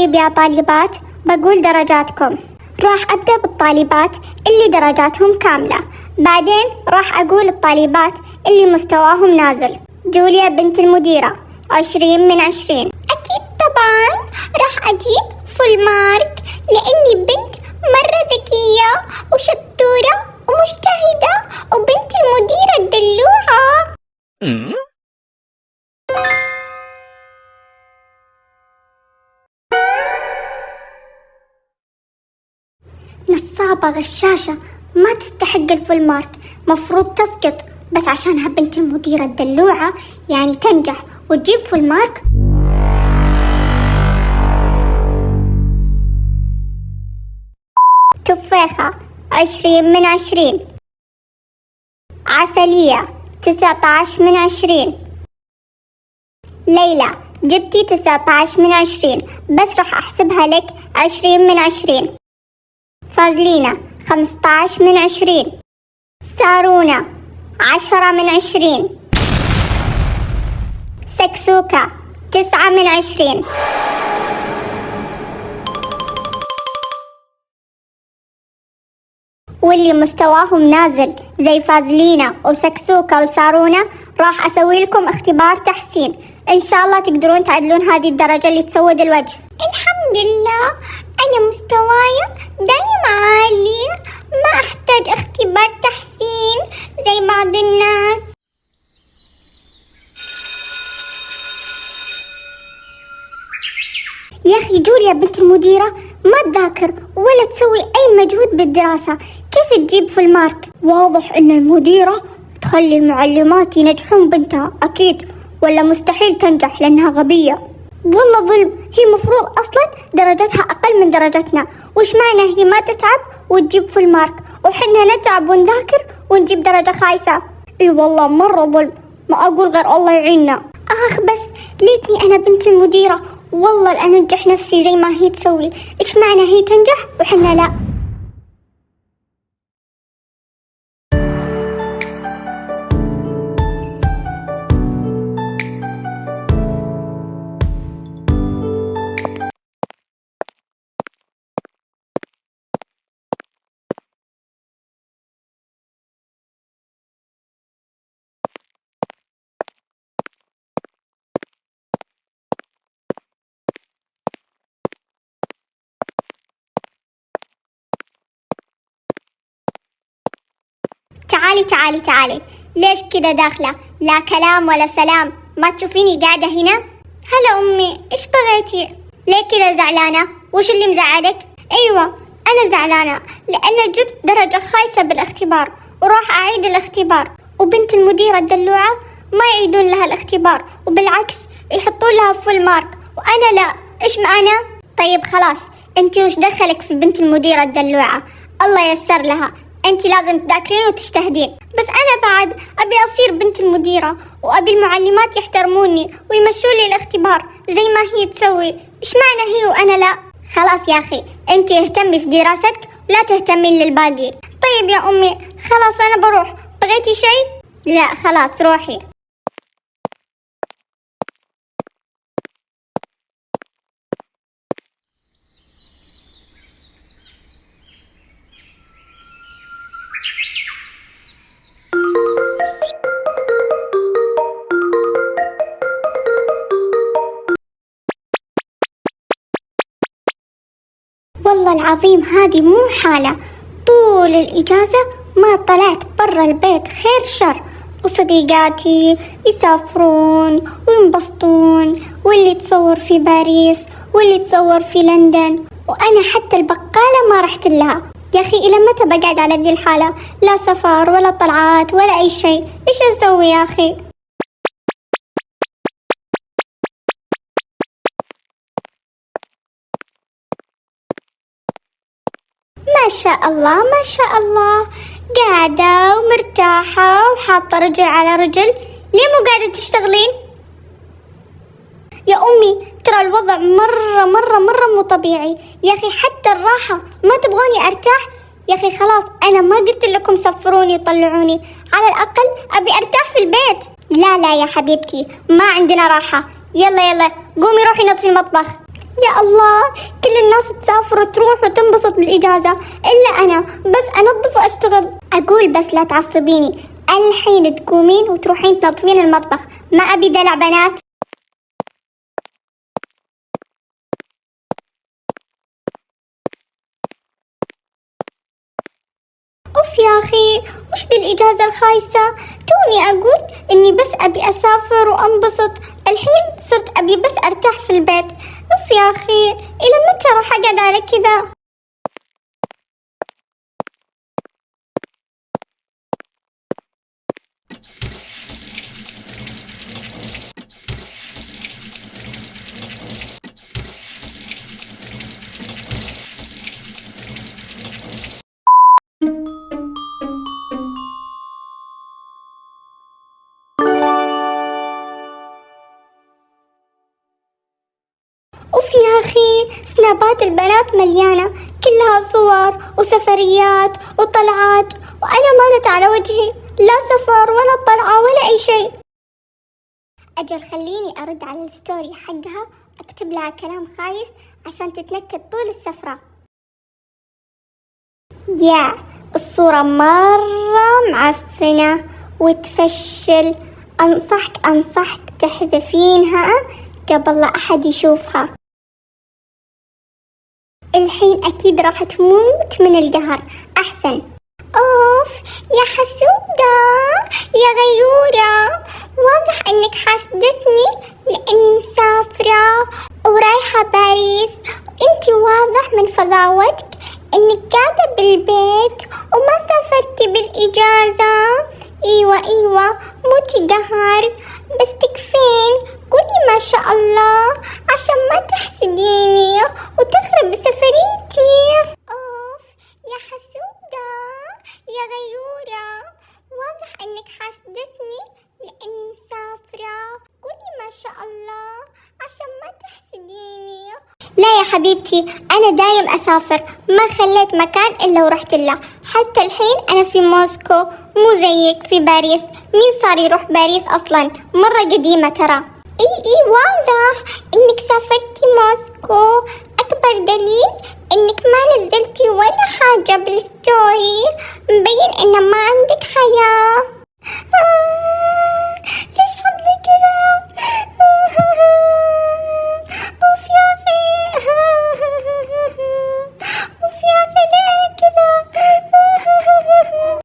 طيب يا طالبات، بقول درجاتكم. راح أبدأ بالطالبات اللي درجاتهم كاملة، بعدين راح أقول الطالبات اللي مستواهم نازل. جوليا بنت المديرة 20/20. أكيد طبعا راح أجيب فول مارك، لأني بنت مرة ذكية وشطورة ومجتهدة وبنت المديرة الدلوعة. نصابة غشاشة ما تستحق الفول مارك، مفروض تسقط، بس عشانها بنت المديرة الدلوعة يعني تنجح وتجيب فول مارك. تفاحة 20/20. عسلية 19/20. ليلى جبتي 19/20، بس راح أحسبها لك 20/20. فازلينا 15/20. سارونا 10/20. سكسوكة 9/20. واللي مستواهم نازل زي فازلينا وسكسوكة وسارونا راح أسوي لكم اختبار تحسين، إن شاء الله تقدرون تعدلون هذه الدرجة اللي تسود الوجه. الحمد لله أنا مستواي دايم عالي، ما أحتاج اختبار تحسين زي بعض الناس. يا أخي جوليا بنت المديرة ما تذاكر ولا تسوي أي مجهود بالدراسة، كيف تجيب في المارك؟ واضح إن المديرة تخلي المعلمات ينجحون بنتها أكيد، ولا مستحيل تنجح لأنها غبية. والله ظلم، هي مفروض أصلا درجتها أقل من درجتنا، وش معنى هي ما تتعب وتجيب في المارك وحنا نتعب ونذاكر ونجيب درجة خايسة؟ اي والله مرة ظلم، ما أقول غير الله يعيننا. بس ليتني أنا بنت المديرة، والله أنجح نفسي زي ما هي تسوي، إيش معنى هي تنجح وحنا لا؟ تعالي، ليش كده داخلة؟ لا كلام ولا سلام، ما تشوفيني قاعدة هنا؟ هلا أمي، إيش بغيتي؟ ليه كده زعلانة؟ وش اللي مزعلك؟ أيوة أنا زعلانة لأن جبت درجة خايسة بالاختبار وراح أعيد الاختبار، وبنت المديرة الدلوعة ما يعيدون لها الاختبار، وبالعكس يحطون لها فول مارك وأنا لا، إيش معنى؟ طيب خلاص، أنتي وش دخلك في بنت المديرة الدلوعة؟ الله ييسر لها، أنتي لازم تذاكرين وتجتهدين، بس أنا بعد أبي أصير بنت المديرة وأبي المعلمات يحترموني ويمشوا لي الاختبار زي ما هي تسوي، إيش معنى هي وأنا لا؟ خلاص يا أخي أنتي اهتمي في دراستك ولا تهتمين للباقي. طيب يا أمي خلاص أنا بروح، بغيتي شيء؟ لا خلاص روحي. والله العظيم هذه مو حالة، طول الإجازة ما طلعت برا البيت خير شر، وصديقاتي يسافرون وينبسطون، واللي تصور في باريس واللي تصور في لندن، وأنا حتى البقالة ما رحت لها. يا أخي إلى متى بقعد على دي الحالة؟ لا سفر ولا طلعات ولا أي شيء، إيش أسوي يا أخي؟ ما شاء الله ما شاء الله، قاعدة ومرتاحة وحاطة رجل على رجل، ليه مو قاعدة تشتغلين؟ يا أمي ترى الوضع مرة مو طبيعي، يا أخي حتى الراحة ما تبغوني أرتاح؟ يا أخي خلاص أنا ما قلت لكم سفروني وطلعوني، على الأقل أبي أرتاح في البيت. لا يا حبيبتي ما عندنا راحة، يلا قومي روحي نظفي المطبخ. يا الله، كل الناس تسافر وتروح وتنبسط بالإجازة إلا أنا، بس أنظف وأشتغل. أقول بس لا تعصبيني، الحين تقومين وتروحين تنظفين المطبخ، ما أبي دلع بنات. أوف يا أخي، وش دي الإجازة الخايسة؟ توني أقول إني بس أبي أسافر وأنبسط، الحين صرت أبي بس أرتاح في البيت. أوف يا أخي، إلى متى راح أقعد على كذا؟ أوف يا أخي، سنابات البنات مليانة، كلها صور وسفريات وطلعات، وأنا مالت على وجهي، لا سفر ولا طلعة ولا أي شيء. أجل خليني أرد على الستوري حقها، أكتب لها كلام خايس عشان تتنكد طول السفرة. يا الصورة مرة معفنة وتفشل، أنصحك تحذفينها قبل لا أحد يشوفها. الحين أكيد راح تموت من القهر، أحسن. أوف يا حسودة يا غيورة، واضح إنك حاسدتني لأني مسافرة ورايحة باريس، وإنتي واضح من فضاوتك إنك قاعدة بالبيت وما سافرتي بالإجازة. أيوة موتي قهر، بس تكفين قولي ما شاء الله عشان ما تحسديني وتخرب سفريتي. أوف يا حسودة يا غيورة، واضح إنك حاسدتني لأني مسافرة، قولي ما شاء الله عشان ما تحسديني. لا يا حبيبتي، أنا دايم أسافر، ما خليت مكان إلا ورحت له، حتى الحين أنا في موسكو، مو زيك في باريس. مين صار يروح باريس أصلا؟ مرة قديمة ترى. إي واضح إنك سافرتي موسكو، أكبر دليل إنك ما نزلتي ولا حاجة بالستوري، مبين إنه ما عندك حياة. ليش عملي كذا؟